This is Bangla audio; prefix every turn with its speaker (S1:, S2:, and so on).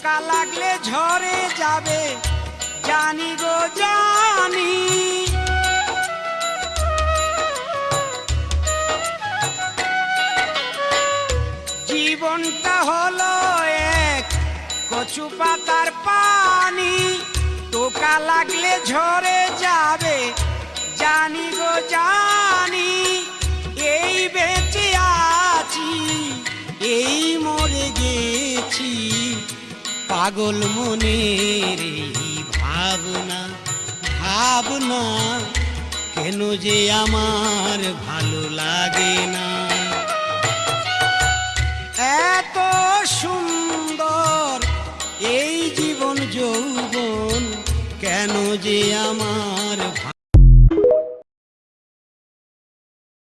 S1: টোকা লাগলে ঝরে যাবে জানি গো জানি। জীবনটা হলো এক কচু পাতার পানি, টোকা লাগলে ঝরে যাবে জানি গো জানি। এই বেঁচে আছি এই মরে গেছি, পাগল মনের এই ভাবনা ভাবনা কেন যে আমার ভালো লাগে না। এত সুন্দর এই জীবন যৌবন কেন যে আমার